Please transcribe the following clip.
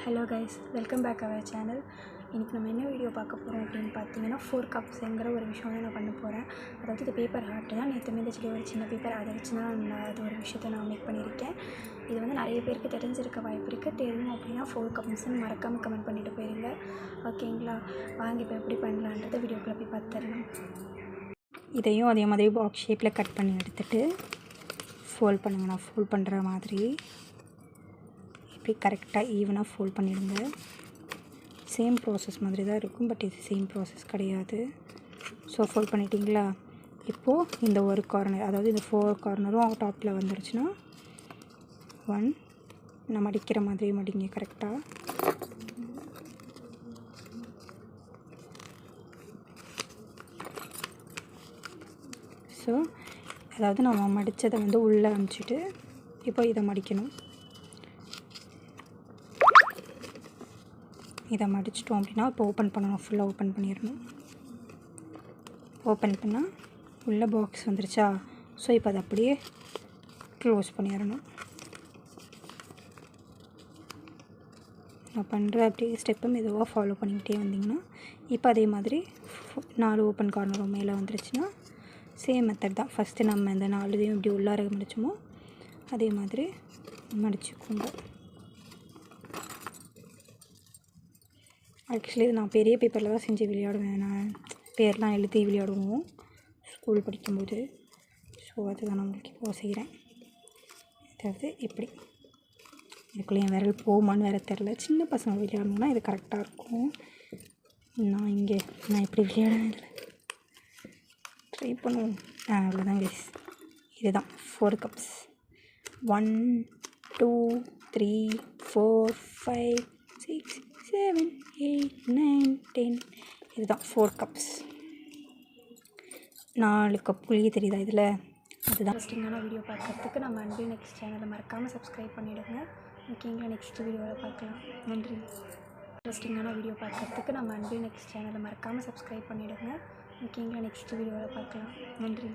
Hello guys, welcome back our channel. இன்றைக்கி நம்ம என்ன வீடியோ பார்க்க போகிறோம் அப்படின்னு பார்த்தீங்கன்னா, 4 கப்ஸுங்கிற ஒரு விஷயம் தான் நான் பண்ண போகிறேன். அதாவது இது பேப்பர் ஹார்ட்டு தான். நேற்று மீதச்சிலே ஒரு சின்ன பேப்பர் அதை வச்சு தான் அது ஒரு விஷயத்தை நான் மேக் பண்ணியிருக்கேன். இது வந்து நிறைய பேருக்கு தெரிஞ்சிருக்க வாய்ப்பு இருக்குது. தெரியும் அப்படின்னா 4 கப்ஸ்ன்னு மறக்காமல் கமெண்ட் பண்ணிவிட்டு போயிருங்க. ஓகேங்களா? வாங்க இப்போ எப்படி பண்ணலான்றதை வீடியோக்குள்ளே போய் பார்த்துடலாம். இதையும் அதே மாதிரி பாக்ஸ் ஷேப்பில் கட் பண்ணி எடுத்துகிட்டு ஃபோல்ட் பண்ணுங்க. நான் ஃபோல்ட் பண்ணுற மாதிரி இப்படி கரெக்டாக ஈவனாக ஃபோல்ட் பண்ணிடுங்க. சேம் ப்ராசஸ் மாதிரி தான் இருக்கும், பட் இது சேம் ப்ராசஸ் கிடையாது. ஸோ ஃபோல்ட் பண்ணிட்டீங்களா? இப்போது இந்த ஒரு கார்னர், அதாவது இந்த 4 கார்னரும் டாப்பில் வந்துருச்சுன்னா 1 நான் மடிக்கிற மாதிரி மடிங்க கரெக்டாக. ஸோ அதாவது நம்ம மடித்ததை வந்து உள்ளே அனுப்பிச்சிட்டு இப்போ இதை மடிக்கணும். இதை மடிச்சிட்டோம் அப்படின்னா இப்போ ஓப்பன் பண்ணணும். ஃபுல்லாக ஓப்பன் பண்ணிடணும். ஓப்பன் பண்ணால் உள்ள பாக்ஸ் வந்துருச்சா? ஸோ இப்போ அதை அப்படியே க்ளோஸ் பண்ணிடணும். நான் பண்ணுற அப்படியே ஸ்டெப்பை மெதுவாக ஃபாலோ பண்ணிக்கிட்டே வந்தீங்கன்னா இப்போ அதே மாதிரி 4 ஓப்பன் கார்னரும் மேலே வந்துருச்சுன்னா சேம் மெத்தட் தான். ஃபஸ்ட்டு நம்ம இந்த 4 இதையும் இப்படி உள்ளார மடிச்சோமோ அதே மாதிரி மடிச்சுக்கோங்க. ஆக்சுவலி இது நான் பெரிய பேப்பரில் தான் செஞ்சு விளையாடுவேன். நான் பேர்லாம் எழுதி விளையாடுவோம் ஸ்கூல் படிக்கும்போது. ஸோ அதுதான் நான் உங்களுக்கு இப்போ செய்கிறேன். அதாவது எப்படி இதுக்குள்ளே என் விரல் போகுமான்னு வேறு தெரில. சின்ன பசங்க விளையாடணுன்னா இது கரெக்டாக இருக்கும். நான் இப்படி விளையாடுவேன். இதில் ட்ரை பண்ணுவோம். அவ்வளோதான் கைஸ். இதுதான் 4 கப்ஸ். 1 2 3 4 5 6 7 8 9 10. இதுதான் 4 கப்ஸ். 4 கப் புளிய தெரியுதா இதில்? அதுதான். இன்ட்ரெஸ்டிங்கான வீடியோ பார்க்குறதுக்கு நம்ம அன்பு நெக்ஸ்ட் சேனலை மறக்காமல் சப்ஸ்கிரைப் பண்ணிவிடுங்க. ஓகேங்களா? நெக்ஸ்ட் வீடியோவில் பார்க்கலாம். நன்றி. இன்ட்ரெஸ்டிங்கான வீடியோ பார்க்குறதுக்கு நம்ம அன்பு நெக்ஸ்ட் சேனலை மறக்காமல் சப்ஸ்கிரைப் பண்ணிவிடுங்க. ஓகேங்களா? நெக்ஸ்ட் வீடியோவில் பார்க்கலாம். நன்றி.